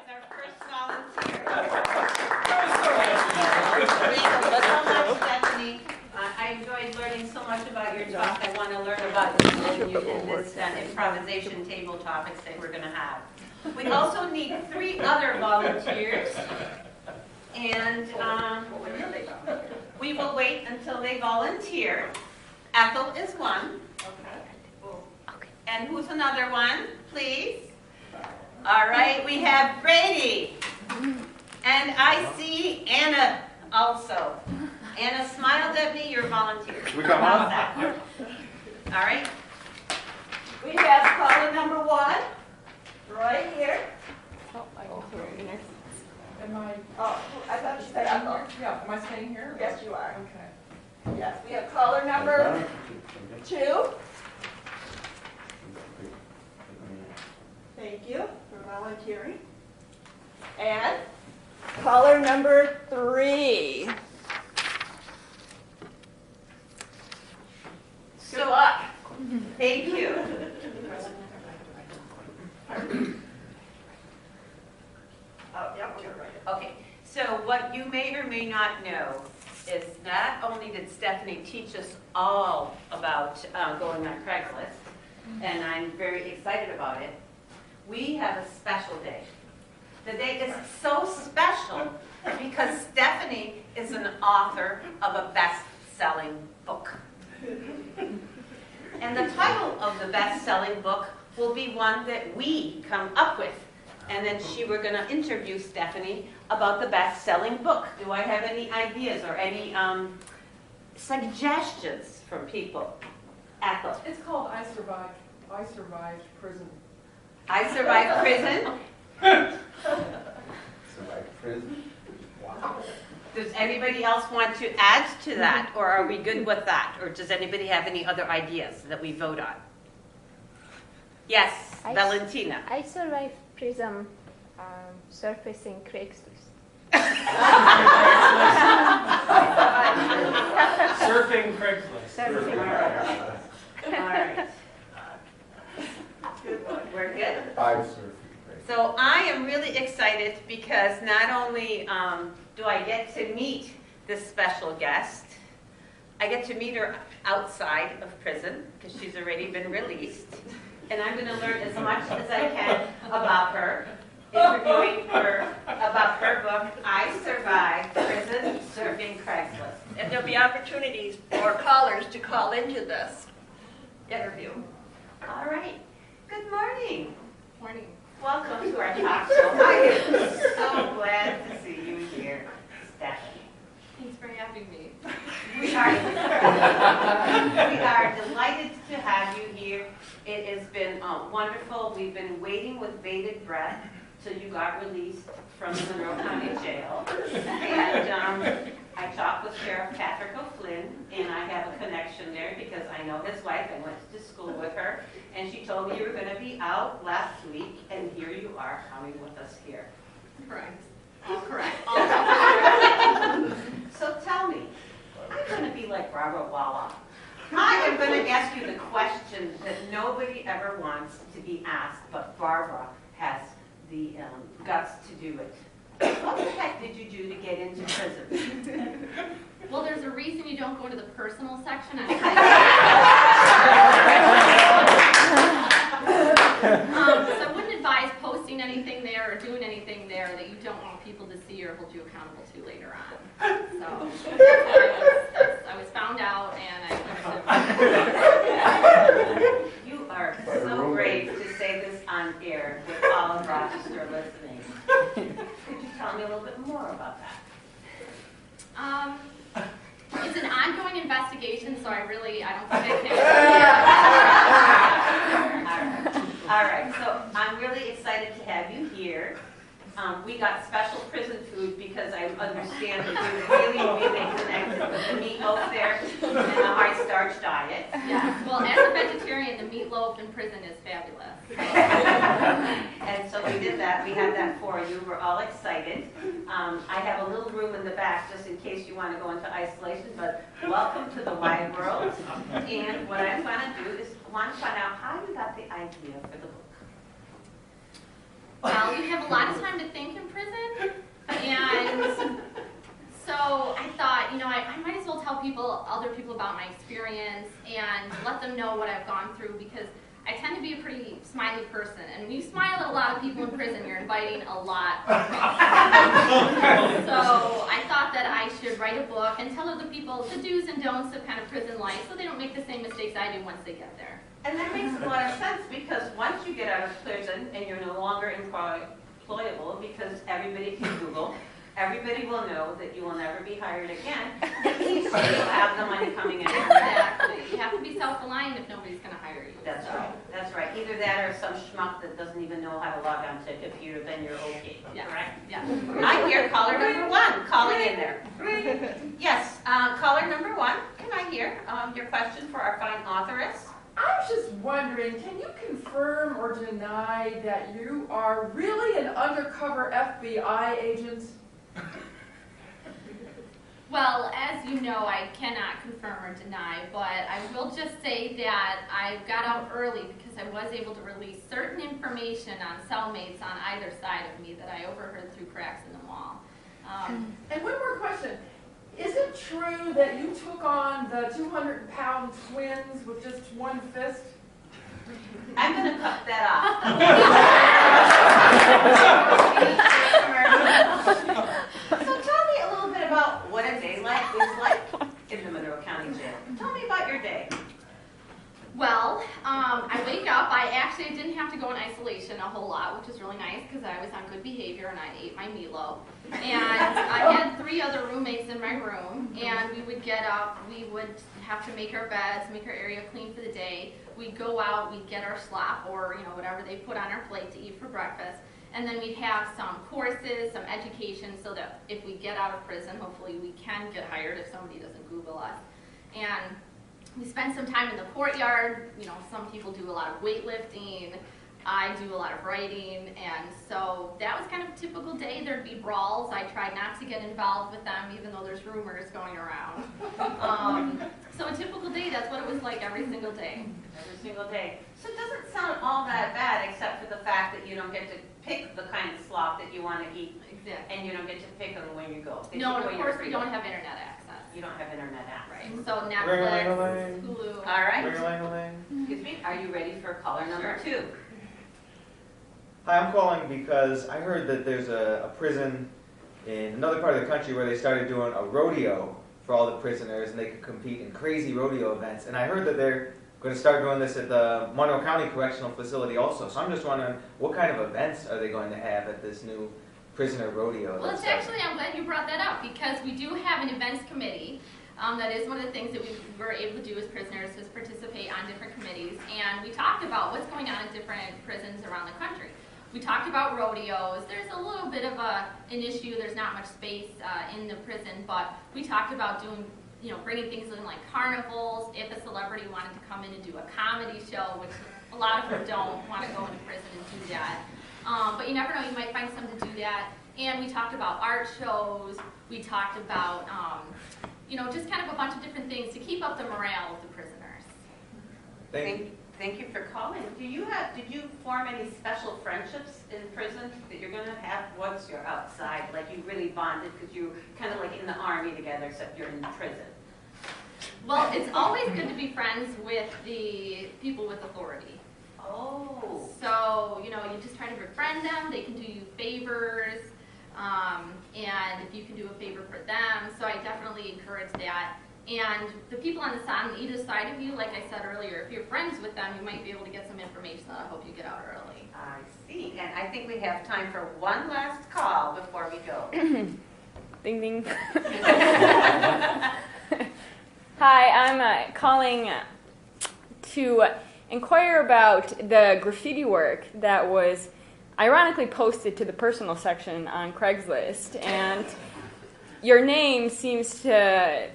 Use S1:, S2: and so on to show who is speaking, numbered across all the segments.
S1: is our first volunteer. Thank you so much, Stephanie. I enjoyed learning so much about your talk. I want to learn about you in this improvisation table topics that we're going to have. We also need 3 other volunteers, and we will wait until they volunteer. Ethel is one. Okay. And who's another one, please? All right, we have Brady. And I see Anna also. Anna smiled at me, you're a volunteer. How's that? All right. We have caller number 1, right here.
S2: Oh, I can throw you next.
S3: Am I?
S1: Oh, I thought you said Ethel.
S3: Yeah, am I staying here?
S1: Yes, you are.
S3: Okay.
S1: Yes, we have caller number 2. Thank you for volunteering. And caller number 3. Good luck. Thank you. Okay, so what you may or may not know is not only did Stephanie teach us all about going on Craigslist, and I'm very excited about it, we have a special day. The day is so special because Stephanie is an author of a best-selling book. And the title of the best-selling book will be one that we come up with. And then we're going to interview Stephanie about the best-selling book. Do I have any ideas or any suggestions from people? Ethel.
S3: It's called I Survived Prison.
S1: I Survived Prison?
S4: Survived prison? Wow.
S1: Does anybody else want to add to that, or are we good with that? Or does anybody have any other ideas that we vote on? Yes, Valentina.
S2: I survived prison surfacing Craigslist.
S5: Surfing Craigslist.
S2: Surfing.
S1: All right. Good one. We're good?
S4: I'm surfing.
S1: So I am really excited because not only do I get to meet this special guest, I get to meet her outside of prison because she's already been released. And I'm going to learn as much as I can about her, interviewing her about her book, I Survived Prison Surfing Craigslist.
S6: And there'll be opportunities for callers to call into this interview.
S1: All right. Good morning.
S3: Morning.
S1: Welcome to our talk show. I am so glad to see you here, Stephanie.
S3: Thanks for having me.
S1: We are delighted to have you here. It has been wonderful. We've been waiting with bated breath till you got released from Monroe County Jail. And I talked with Sheriff Patrick O'Flynn, and I have a connection there because I know his wife. I went to school with her, and she told me you were going to be out last week, and here you are coming with us here.
S3: Correct.
S1: All correct. So tell me, I'm going to be like Barbara Walla. I am going to ask you the question that nobody ever wants to be asked, but Barbara has the guts to do it. What the heck did you do to get into prison?
S7: Well, there's a reason you don't go to the personal section. So I wouldn't advise posting anything there or doing anything there that you don't want people to see or hold you accountable to later on. So I was found out, and
S1: You are so brave to say this on air with all of Rochester listening. Could you tell me a little bit more about that?
S7: It's an ongoing investigation, so I don't think I can.
S1: All right, so I'm really excited to have you here. We got special prison food because I understand that you're really connected with the meatloaf there and the high starch diet.
S7: Yeah, well, as a vegetarian, the meatloaf in prison is fabulous.
S1: And so we did that. We had that for you. We're all excited. I have a little room in the back just in case you want to go into isolation, but welcome to the wide world. And what I'm going to do is I want to find out how you got the idea for the book.
S7: Well, you have a lot of time to think in prison, and so I thought, I might as well tell other people about my experience and let them know what I've gone through, because I tend to be a pretty smiley person, and when you smile at a lot of people in prison, you're inviting a lot of trouble. So I thought that I should write a book and tell other people the do's and don'ts of kind of prison life, so they don't make the same mistakes I do once they get there.
S1: And that makes a lot of sense, because once you get out of prison and you're no longer employable, because everybody can Google, everybody will know that you will never be hired again. At least you'll have the money coming in.
S7: Exactly. You have to be self-reliant if nobody's going to hire you.
S1: That's right. That's right. Either that or some schmuck that doesn't even know how to log on to a computer, then you're okay.
S7: Yeah.
S1: Correct?
S7: Yeah.
S1: I hear caller number 1 calling in there. Yes, caller number 1, can I hear your question for our fine authoress?
S3: I was just wondering, can you confirm or deny that you are really an undercover FBI agent?
S7: Well, as you know, I cannot confirm or deny, but I will just say that I got out early because I was able to release certain information on cellmates on either side of me that I overheard through cracks in the wall.
S3: And one more question. Is it true that you took on the 200-pound twins with just one fist?
S1: I'm going to cut that off. So tell me a little bit about what a day is like in the Monroe County Jail. Tell me about your day.
S7: Well, I wake up. I actually didn't have to go in isolation a whole lot, which is really nice because I was on good behavior and I ate my Milo. And I had 3 other roommates in my room, and we would get up. We would have to make our beds, make our area clean for the day. We'd go out, we'd get our slop or whatever they put on our plate to eat for breakfast. And then we'd have some courses, some education, so that if we get out of prison, hopefully we can get hired if somebody doesn't Google us. And we spend some time in the courtyard. Some people do a lot of weightlifting. I do a lot of writing, and so that was kind of a typical day. There'd be brawls. I tried not to get involved with them, even though there's rumors going around. So a typical day, that's what it was like every single day.
S1: Every single day. So it doesn't sound all that bad, except for the fact that you don't get to pick the kind of slop that you want to eat,
S7: Exactly.
S1: and you don't get to pick them when you go.
S7: No, and of course we don't have internet access.
S1: You don't have internet access.
S7: Right. So Netflix,
S4: Ring-a-ling-a-ling.
S7: Hulu.
S1: All right.
S4: Ring-a-ling-a-ling.
S1: Excuse me. Are you ready for caller number 2?
S4: Hi, I'm calling because I heard that there's a prison in another part of the country where they started doing a rodeo for all the prisoners, and they could compete in crazy rodeo events. And I heard that they're going to start doing this at the Monroe County Correctional Facility also. So I'm just wondering, what kind of events are they going to have at this new prisoner rodeo?
S7: Well, it's actually, I'm glad you brought that up, because we do have an events committee. That is one of the things that we were able to do as prisoners, is participate on different committees. And we talked about what's going on in different prisons around the country. We talked about rodeos. There's a little bit of an issue. There's not much space in the prison, but we talked about doing, bringing things in like carnivals. If a celebrity wanted to come in and do a comedy show, which a lot of them don't want to go into prison and do that. But you never know, you might find some to do that. And we talked about art shows. We talked about, just kind of a bunch of different things to keep up the morale of the prisoners.
S1: Thank you for calling. Did you form any special friendships in prison that you're going to have once you're outside? Like you really bonded because you're kind of like in the army together, except you're in prison.
S7: Well, it's always good to be friends with the people with authority.
S1: Oh.
S7: So, you just try to befriend them. They can do you favors. And if you can do a favor for them. So I definitely encourage that. And the people on either side of you, like I said earlier, if you're friends with them, you might be able to get some information that'll help you get out early.
S1: I see. And I think we have time for one last call before we go.
S2: Ding ding. Hi, I'm calling to inquire about the graffiti work that was ironically posted to the personal section on Craigslist, and your name seems to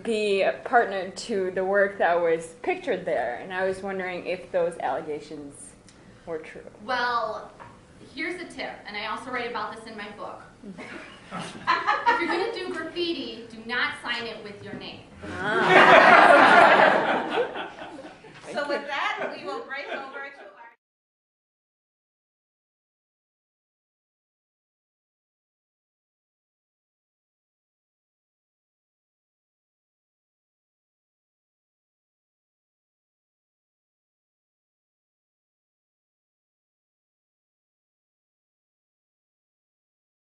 S2: be partnered to the work that was pictured there, and I was wondering if those allegations were true.
S7: Well, here's a tip, and I also write about this in my book. If you're going to do graffiti, do not sign it with your name.
S1: So with that, we will break over